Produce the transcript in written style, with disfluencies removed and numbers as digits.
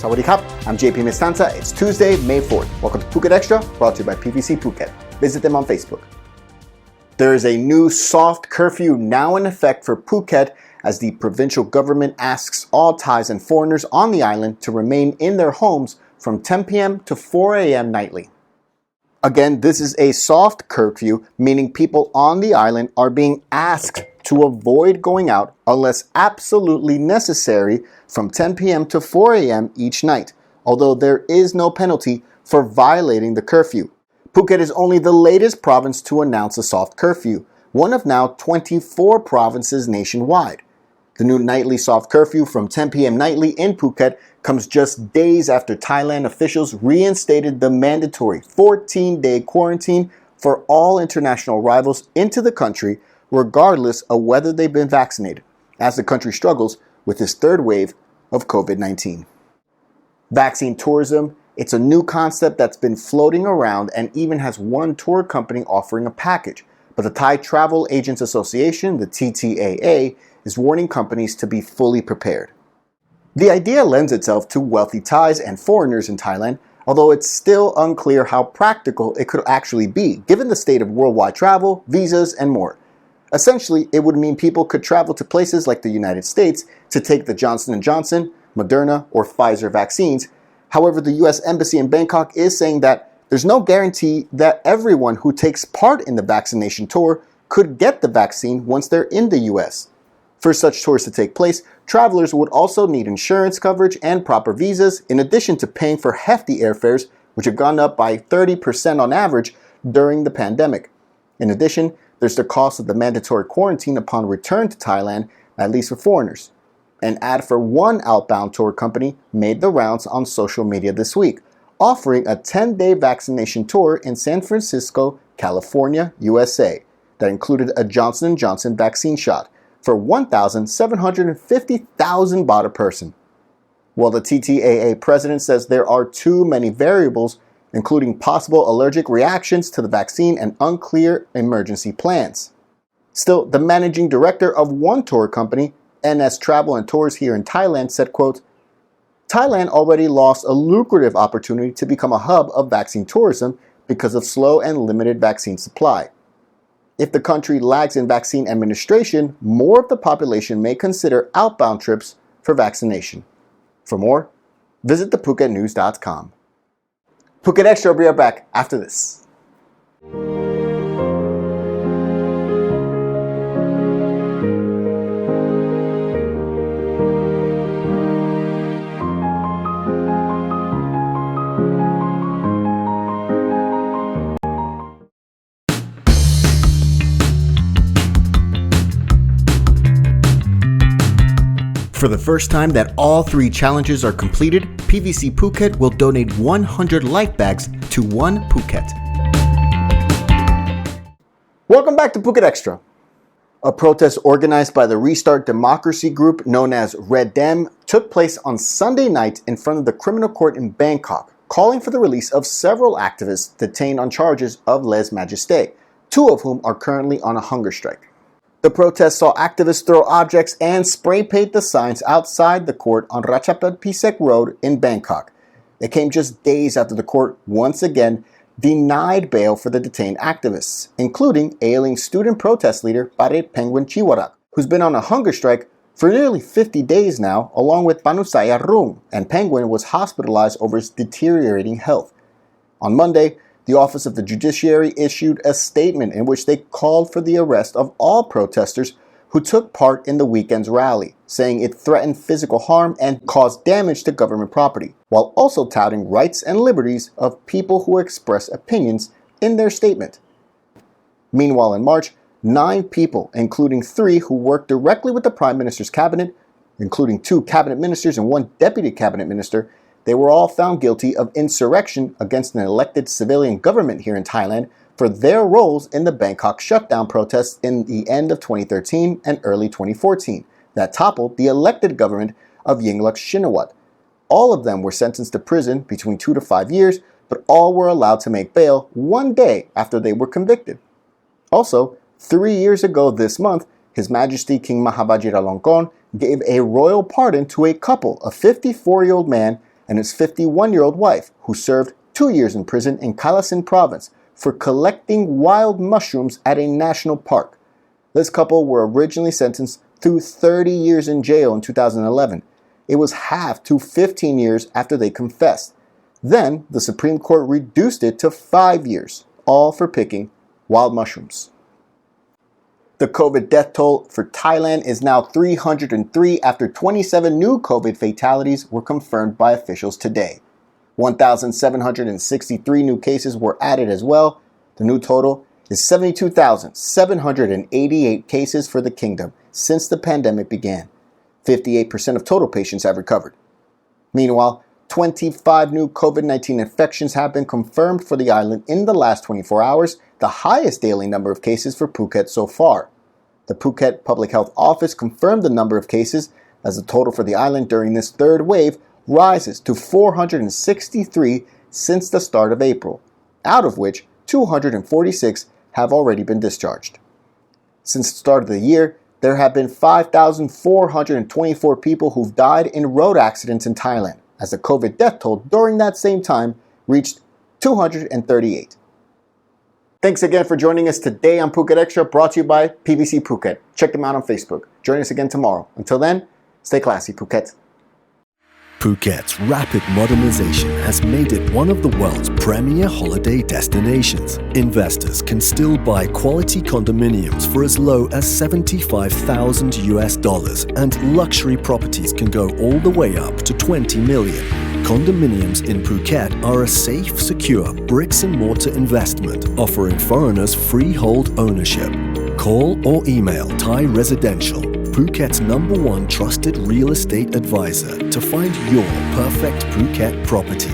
Sawadee Krap, I'm JP Mestanza. It's Tuesday, May 4th. Welcome to Phuket Extra, brought to you by PVC Phuket. Visit them on Facebook. There is a new soft curfew now in effect for Phuket as the provincial government asks all Thais and foreigners on the island to remain in their homes from 10 p.m. to 4 a.m. nightly. Again, this is a soft curfew, meaning people on the island are being asked to avoid going out unless absolutely necessary from 10 p.m. to 4 a.m. each night, although there is no penalty for violating the curfew. Phuket is only the latest province to announce a soft curfew, one of now 24 provinces nationwide. The new nightly soft curfew from 10 p.m. nightly in Phuket comes just days after Thailand officials reinstated the mandatory 14-day quarantine for all international arrivals into the country, regardless of whether they've been vaccinated, as the country struggles with this third wave of COVID-19. Vaccine tourism, it's a new concept that's been floating around and even has one tour company offering a package. But the Thai Travel Agents Association, the TTAA, is warning companies to be fully prepared. The idea lends itself to wealthy Thais and foreigners in Thailand, although it's still unclear how practical it could actually be, given the state of worldwide travel, visas, and more. Essentially, it would mean people could travel to places like the United States to take the Johnson & Johnson, Moderna, or Pfizer vaccines. However, the U.S. Embassy in Bangkok is saying that there's no guarantee that everyone who takes part in the vaccination tour could get the vaccine once they're in the U.S. For such tours to take place, travelers would also need insurance coverage and proper visas, in addition to paying for hefty airfares, which have gone up by 30% on average during the pandemic. In addition, there's the cost of the mandatory quarantine upon return to Thailand, at least for foreigners. An ad for one outbound tour company made the rounds on social media this week, offering a 10-day vaccination tour in San Francisco, California, USA, that included a Johnson & Johnson vaccine shot for 1,750,000 baht a person. While the TTAA president says there are too many variables, including possible allergic reactions to the vaccine and unclear emergency plans. Still, the managing director of one tour company, NS Travel and Tours here in Thailand, said, quote, Thailand already lost a lucrative opportunity to become a hub of vaccine tourism because of slow and limited vaccine supply. If the country lags in vaccine administration, more of the population may consider outbound trips for vaccination. For more, visit thephuketnews.com. Phuket Extra will be right back after this. For the first time that all 3 challenges are completed, PVC Phuket will donate 100 life bags to One Phuket. Welcome back to Phuket Extra. A protest organized by the Restart Democracy group known as Red Dem took place on Sunday night in front of the criminal court in Bangkok, calling for the release of several activists detained on charges of lèse-majesté, 2 of whom are currently on a hunger strike. The protest saw activists throw objects and spray paint the signs outside the court on Ratchapat Pisek Road in Bangkok. It came just days after the court once again denied bail for the detained activists, including ailing student protest leader Parit Penguin Chiwarak, who's been on a hunger strike for nearly 50 days now, along with Panusaya Rung, and Penguin was hospitalized over his deteriorating health. On Monday, the Office of the Judiciary issued a statement in which they called for the arrest of all protesters who took part in the weekend's rally, saying it threatened physical harm and caused damage to government property, while also touting rights and liberties of people who express opinions in their statement. Meanwhile, in March, 9 people, including 3 who worked directly with the Prime Minister's cabinet, including 2 cabinet ministers and 1 deputy cabinet minister, they were all found guilty of insurrection against an elected civilian government here in Thailand for their roles in the Bangkok shutdown protests in the end of 2013 and early 2014 that toppled the elected government of Yingluck Shinawatra. All of them were sentenced to prison between 2 to 5 years, but all were allowed to make bail 1 day after they were convicted. Also, 3 years ago this month, His Majesty King Mahavajiralongkorn gave a royal pardon to a couple, a 54-year-old man and his 51-year-old wife, who served 2 years in prison in Kalasin province for collecting wild mushrooms at a national park. This couple were originally sentenced to 30 years in jail in 2011. It was halved to 15 years after they confessed. Then, the Supreme Court reduced it to 5 years, all for picking wild mushrooms. The COVID death toll for Thailand is now 303 after 27 new COVID fatalities were confirmed by officials today. 1,763 new cases were added as well. The new total is 72,788 cases for the kingdom since the pandemic began. 58% of total patients have recovered. Meanwhile, 25 new COVID-19 infections have been confirmed for the island in the last 24 hours, the highest daily number of cases for Phuket so far. The Phuket Public Health Office confirmed the number of cases as the total for the island during this third wave rises to 463 since the start of April, out of which 246 have already been discharged. Since the start of the year, there have been 5,424 people who've died in road accidents in Thailand, as the COVID death toll during that same time reached 238. Thanks again for joining us today on Phuket Extra, brought to you by PVC Phuket. Check them out on Facebook. Join us again tomorrow. Until then, stay classy, Phuket. Phuket's rapid modernization has made it one of the world's premier holiday destinations. Investors can still buy quality condominiums for as low as $75,000, and luxury properties can go all the way up to $20 million. Condominiums in Phuket are a safe, secure bricks-and-mortar investment offering foreigners freehold ownership. Call or email Thai Residential, Phuket's #1 trusted real estate advisor, to find your perfect Phuket property.